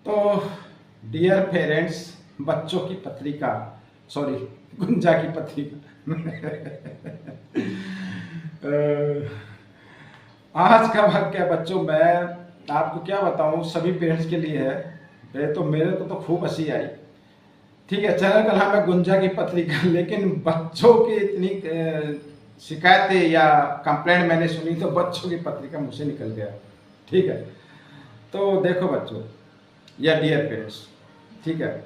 तो dear parents, बच्चों की पत्रिका, सॉरी, गुंजा की पत्रिका। आज का वाक्य है बच्चों, मैं आपको क्या बताऊं, सभी पेरेंट्स के लिए है। तो मेरे को तो खूब हंसी आई। ठीक है, चैनल का नाम है गुंजा की पत्रिका, लेकिन बच्चों की इतनी शिकायतें या कंप्लेंट मैंने सुनी तो बच्चों की पत्रिका मुझसे निकल गया। ठीक है, तो देखो बच्चों या डियर पेरेंट्स, ठीक है,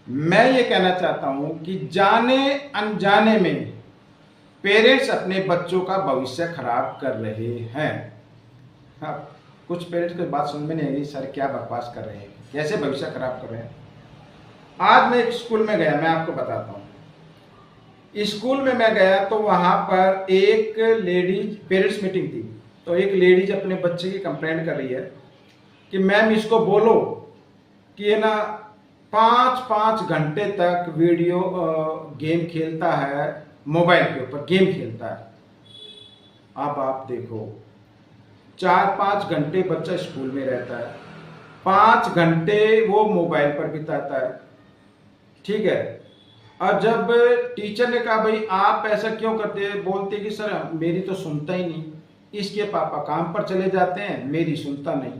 मैं ये कहना चाहता हूं कि जाने अनजाने में पेरेंट्स अपने बच्चों का भविष्य खराब कर रहे हैं। हाँ, कुछ पेरेंट्स को बात समझ में नहीं आई, सर क्या बकवास कर रहे हैं, कैसे भविष्य खराब कर रहे हैं। आज मैं एक स्कूल में गया, मैं आपको बताता हूँ। स्कूल में मैं गया तो वहां पर एक लेडीज पेरेंट्स मीटिंग थी, तो एक लेडीज अपने बच्चे की कंप्लेंट कर रही है कि मैम इसको बोलो कि ये ना 5-5 घंटे तक वीडियो गेम खेलता है, मोबाइल के ऊपर गेम खेलता है। अब आप देखो, 4-5 घंटे बच्चा स्कूल में रहता है, 5 घंटे वो मोबाइल पर बिताता है। ठीक है, और जब टीचर ने कहा भाई आप ऐसा क्यों करते हैं, बोलते कि सर मेरी तो सुनता ही नहीं, इसके पापा काम पर चले जाते हैं, मेरी सुनता नहीं।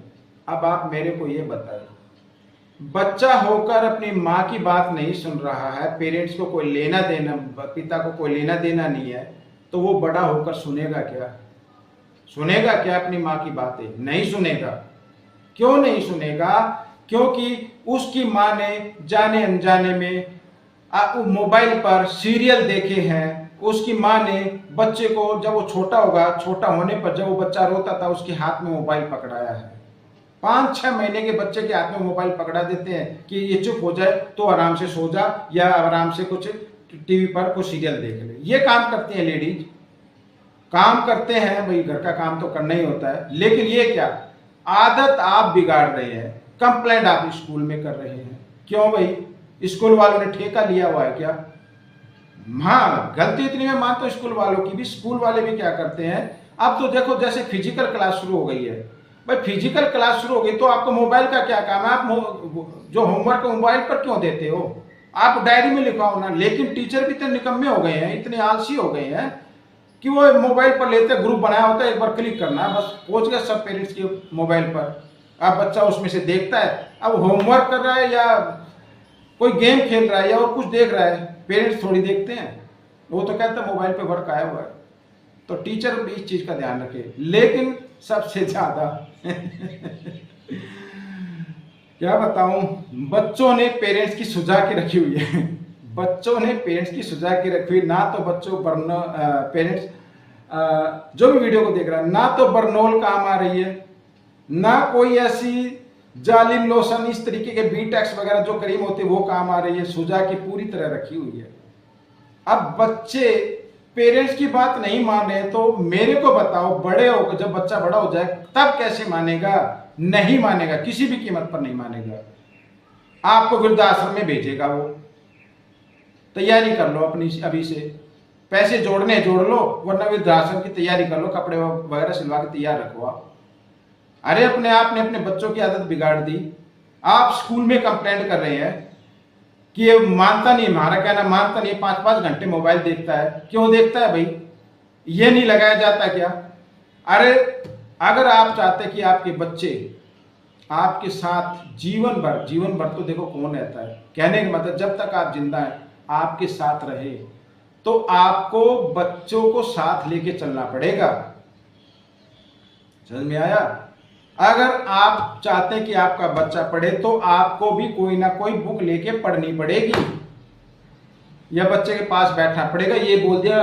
अब आप मेरे को ये बताइए, बच्चा होकर अपनी माँ की बात नहीं सुन रहा है, पेरेंट्स को कोई लेना देना, पिता को कोई लेना देना नहीं है, तो वो बड़ा होकर सुनेगा क्या? सुनेगा क्या अपनी माँ की बातें? नहीं सुनेगा। क्यों नहीं सुनेगा? क्योंकि उसकी माँ ने जाने अनजाने में मोबाइल पर सीरियल देखे हैं। उसकी माँ ने बच्चे को, जब वो छोटा होगा, छोटा होने पर जब वो बच्चा रोता था, उसके हाथ में मोबाइल पकड़ाया है। 5-6 महीने के बच्चे के हाथ में मोबाइल पकड़ा देते हैं कि ये चुप हो जाए तो आराम से सो जा या आराम से कुछ टीवी पर कुछ सीरियल देख ले। ये काम करती हैं लेडीज, काम करते हैं भाई, घर का काम तो करना ही होता है, लेकिन ये क्या आदत आप बिगाड़ रहे हैं। कंप्लेंट आप स्कूल में कर रहे हैं, क्यों भाई? स्कूल वालों ने ठेका लिया हुआ है क्या? हाँ, गलती इतनी मैं मानता हूं स्कूल वालों की भी। स्कूल वाले भी क्या करते हैं, अब तो देखो जैसे फिजिकल क्लास शुरू हो गई है भाई, फिजिकल क्लास शुरू हो गई तो आपको मोबाइल का क्या काम है? आप जो होमवर्क मोबाइल पर क्यों देते हो? आप डायरी में लिखवाओ ना। लेकिन टीचर भी इतने निकम्मे हो गए हैं, इतने आलसी हो गए हैं कि वो मोबाइल पर लेते, ग्रुप बनाया होता है, एक बार क्लिक करना है, बस पहुंच गया सब पेरेंट्स के मोबाइल पर। अब बच्चा उसमें से देखता है, अब होमवर्क कर रहा है या कोई गेम खेल रहा है या और कुछ देख रहा है, पेरेंट्स थोड़ी देखते हैं। वो तो कहता है मोबाइल पे वर्क आया हुआ है। तो टीचर भी इस चीज का ध्यान रखे। लेकिन सबसे ज्यादा क्या बताऊं, बच्चों ने पेरेंट्स की सुझा के रखी हुई है। बच्चों ने पेरेंट्स की सुझा के रखी हुई, ना तो बच्चों पेरेंट्स जो भी वीडियो को देख रहा है, ना तो बर्नोल काम आ रही है, ना कोई ऐसी जालिम लोशन इस तरीके के बीटेक्स वगैरह जो क्रीम होती है वो काम आ रही है। सुझा की पूरी तरह रखी हुई है। अब बच्चे पेरेंट्स की बात नहीं मान रहे तो मेरे को बताओ, बड़े होकर जब बच्चा बड़ा हो जाए तब कैसे मानेगा? नहीं मानेगा, किसी भी कीमत पर नहीं मानेगा। आपको वृद्धाश्रम में भेजेगा वो। तैयारी कर लो अपनी अभी से, पैसे जोड़ने जोड़ लो, वरना वृद्धाश्रम की तैयारी कर लो, कपड़े वगैरह सिलवा के तैयार रखो आप। अरे अपने आप ने अपने बच्चों की आदत बिगाड़ दी। आप स्कूल में कंप्लेंट कर रहे हैं कि ये मानता नहीं, हमारा कहना मानता नहीं, 5-5 घंटे मोबाइल देखता है। क्यों देखता है भाई? ये नहीं लगाया जाता क्या? अरे अगर आप चाहते कि आपके बच्चे आपके साथ जीवन भर तो देखो कौन रहता है, कहने का मतलब जब तक आप जिंदा हैं आपके साथ रहे, तो आपको बच्चों को साथ लेके चलना पड़ेगा। समझ में आया? अगर आप चाहते हैं कि आपका बच्चा पढ़े तो आपको भी कोई ना कोई बुक लेके पढ़नी पड़ेगी या बच्चे के पास बैठना पड़ेगा। ये बोल दिया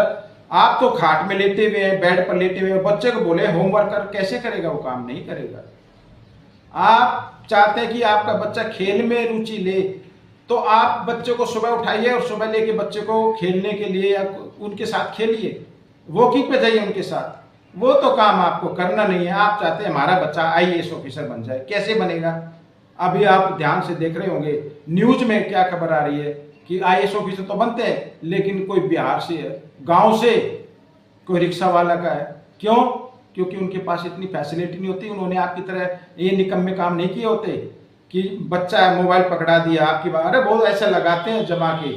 आप तो खाट में लेटे हुए हैं, बेड पर लेटे हुए हैं, बच्चे को बोले होमवर्क कर, कैसे करेगा? वो काम नहीं करेगा। आप चाहते हैं कि आपका बच्चा खेल में रुचि ले, तो आप बच्चे को सुबह उठाइए और सुबह लेके बच्चे को खेलने के लिए या उनके साथ खेलिए, वॉकिंग पे जाइए उनके साथ। वो तो काम आपको करना नहीं है। आप चाहते हैं हमारा बच्चा आईएएस ऑफिसर बन जाए, कैसे बनेगा? अभी आप ध्यान से देख रहे होंगे न्यूज में क्या खबर आ रही है कि आईएएस ऑफिसर तो बनते हैं, लेकिन कोई बिहार से है, गांव से, कोई रिक्शा वाला का है। क्यों? क्योंकि उनके पास इतनी फैसिलिटी नहीं होती, उन्होंने आपकी तरह ये निकम्मे काम नहीं किए होते। कि बच्चा मोबाइल पकड़ा दिया आपकी बात, अरे बहुत ऐसा लगाते हैं जमा के।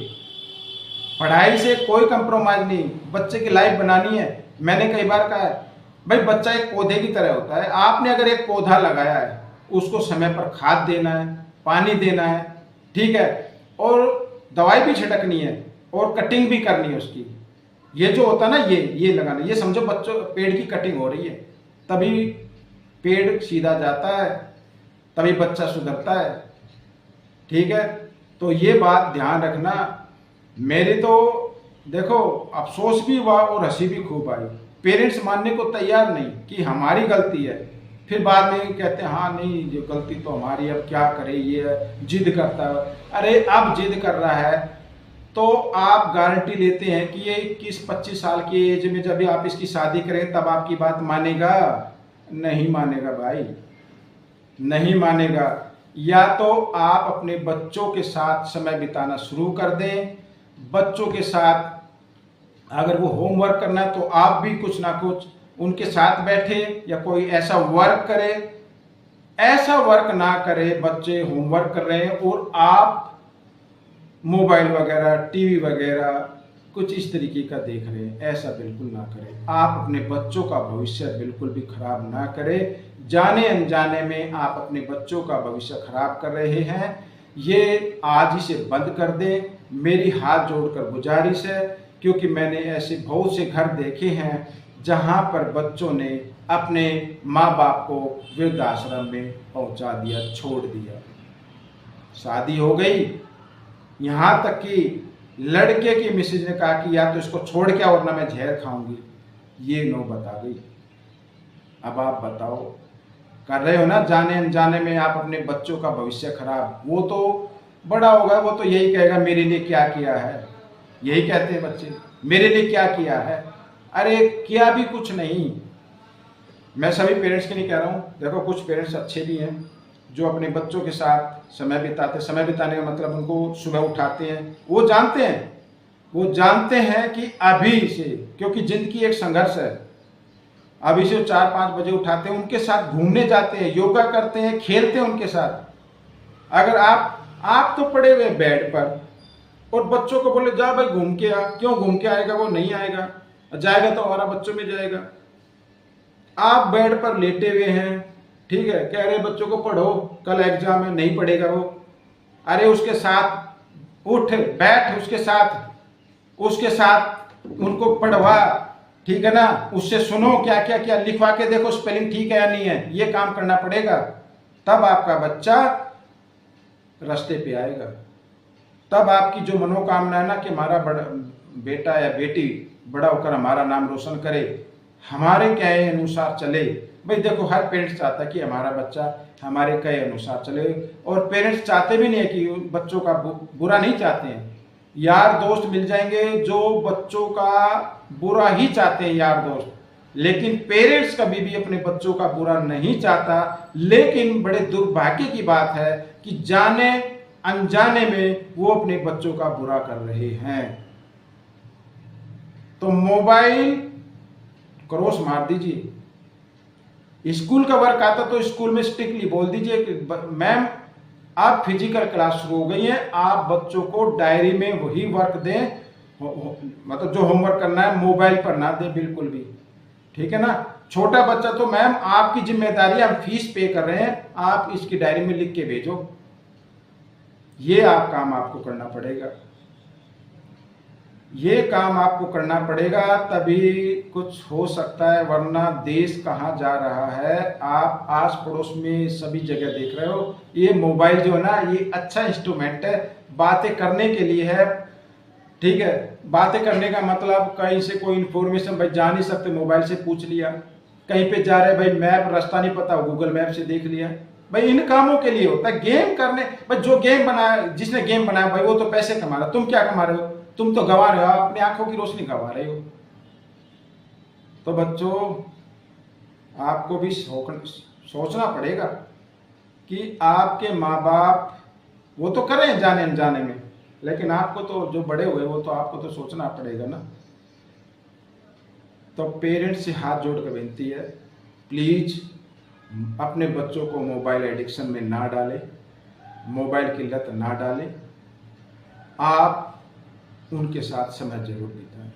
पढ़ाई से कोई कंप्रोमाइज नहीं, बच्चे की लाइफ बनानी है। मैंने कई बार कहा है भाई, बच्चा एक पौधे की तरह होता है। आपने अगर एक पौधा लगाया है, उसको समय पर खाद देना है, पानी देना है, ठीक है, और दवाई भी छिड़कनी है और कटिंग भी करनी है उसकी। ये जो होता है ना, ये लगाना, ये समझो बच्चों पेड़ की कटिंग हो रही है, तभी पेड़ सीधा जाता है, तभी बच्चा सुधरता है। ठीक है, तो ये बात ध्यान रखना। मेरे तो देखो अफसोस भी हुआ और हंसी भी खूब आई। पेरेंट्स मानने को तैयार नहीं कि हमारी गलती है, फिर बाद में कहते हैं हाँ नहीं ये गलती तो हमारी, अब क्या करें, ये जिद करता है। अरे अब जिद कर रहा है तो आप गारंटी लेते हैं कि ये 21-25 साल की एज में जब भी आप इसकी शादी करें तब आपकी बात मानेगा? नहीं मानेगा भाई, नहीं मानेगा। या तो आप अपने बच्चों के साथ समय बिताना शुरू कर दें, बच्चों के साथ अगर वो होमवर्क करना है तो आप भी कुछ ना कुछ उनके साथ बैठे या कोई ऐसा वर्क करे। ऐसा वर्क ना करे बच्चे होमवर्क कर रहे हैं और आप मोबाइल वगैरह टीवी वगैरह कुछ इस तरीके का देख रहे हैं, ऐसा बिल्कुल ना करें। आप अपने बच्चों का भविष्य बिल्कुल भी खराब ना करें। जाने अनजाने में आप अपने बच्चों का भविष्य खराब कर रहे हैं, ये आज ही से बंद कर दें। मेरी हाथ जोड़कर गुजारिश है, क्योंकि मैंने ऐसे बहुत से घर देखे हैं जहां पर बच्चों ने अपने माँ बाप को वृद्धाश्रम में पहुंचा दिया, छोड़ दिया। शादी हो गई, यहाँ तक कि लड़के की मिसेज ने कहा कि या तो इसको छोड़ के वरना मैं जहर खाऊंगी। ये नौबत आ गई। अब आप बताओ, कर रहे हो ना जाने अनजाने में आप अपने बच्चों का भविष्य खराब। वो तो बड़ा होगा, वो तो यही कहेगा मेरे लिए क्या किया है। यही कहते हैं बच्चे, मेरे लिए क्या किया है। अरे किया भी कुछ नहीं। मैं सभी पेरेंट्स के नहीं कह रहा हूँ, देखो कुछ पेरेंट्स अच्छे भी हैं जो अपने बच्चों के साथ समय बिताते। समय बिताने का मतलब उनको सुबह उठाते हैं, वो जानते हैं कि अभी से, क्योंकि जिंदगी एक संघर्ष है, अभी से 4-5 बजे उठाते हैं, उनके साथ घूमने जाते हैं, योगा करते हैं, खेलते हैं उनके साथ। अगर आप तो पड़े हुए बेड पर और बच्चों को बोले जा भाई घूम के आ, क्यों घूम के आएगा? वो नहीं आएगा, जाएगा तो हमारा बच्चों में जाएगा। आप बेड पर लेटे हुए हैं, ठीक है, कह रहे बच्चों को पढ़ो कल एग्जाम है, नहीं पढ़ेगा वो। अरे उसके साथ उठ बैठ, उसके साथ उनको पढ़वा, ठीक है ना, उससे सुनो क्या क्या क्या, लिखवा के देखो स्पेलिंग ठीक है या नहीं है। ये काम करना पड़ेगा, तब आपका बच्चा रास्ते पे आएगा। तब आपकी जो मनोकामना है ना कि हमारा बड़ा बेटा या बेटी बड़ा होकर हमारा नाम रोशन करे, हमारे कहे अनुसार चले। भाई देखो हर पेरेंट्स चाहता है कि हमारा बच्चा हमारे कहे अनुसार चले, और पेरेंट्स चाहते भी नहीं है कि बच्चों का बुरा नहीं चाहते हैं। यार दोस्त मिल जाएंगे जो बच्चों का बुरा ही चाहते हैं, यार दोस्त। लेकिन पेरेंट्स कभी भी अपने बच्चों का बुरा नहीं चाहता। लेकिन बड़े दुर्भाग्य की बात है कि जाने अनजाने में वो अपने बच्चों का बुरा कर रहे हैं। तो मोबाइल क्रॉस मार दीजिए। स्कूल का वर्क आता तो स्कूल में स्ट्रिक्टली बोल दीजिए कि मैम आप फिजिकल क्लास शुरू हो गई है, आप बच्चों को डायरी में वही वर्क दें, मतलब जो होमवर्क करना है मोबाइल पर ना दें बिल्कुल भी, ठीक है ना। छोटा बच्चा तो मैम आपकी जिम्मेदारी, हम फीस पे कर रहे हैं, आप इसकी डायरी में लिख के भेजो। ये काम आपको करना पड़ेगा, ये काम आपको करना पड़ेगा, तभी कुछ हो सकता है, वरना देश कहाँ जा रहा है। आप आस पड़ोस में सभी जगह देख रहे हो। ये मोबाइल जो है ना, ये अच्छा इंस्ट्रूमेंट है, बातें करने के लिए है, ठीक है। बातें करने का मतलब कहीं से कोई इन्फॉर्मेशन भाई जा नहीं सकते, मोबाइल से पूछ लिया। कहीं पे जा रहे भाई मैप रास्ता नहीं पता, गूगल मैप से देख लिया। भाई इन कामों के लिए होता है। गेम करने, भाई जो गेम बनाया, जिसने गेम बनाया भाई वो तो पैसे कमा रहा, तुम क्या कमा रहे हो? तुम तो गंवा रहे हो, अपनी आंखों की रोशनी गंवा रहे हो। तो बच्चों आपको भी सोचना पड़ेगा कि आपके माँ बाप वो तो कर रहे हैं जाने अनजाने में, लेकिन आपको तो जो बड़े हुए वो तो आपको तो सोचना पड़ेगा ना। तो पेरेंट्स से हाथ जोड़ कर विनती है, प्लीज अपने बच्चों को मोबाइल एडिक्शन में ना डालें। मोबाइल की लत ना डालें, आप उनके साथ समय जरूर बिताएं।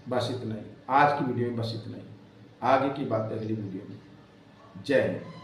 बस इतना ही आज की वीडियो में, बस इतना ही। आगे की बात अगली वीडियो में। जय हिंद।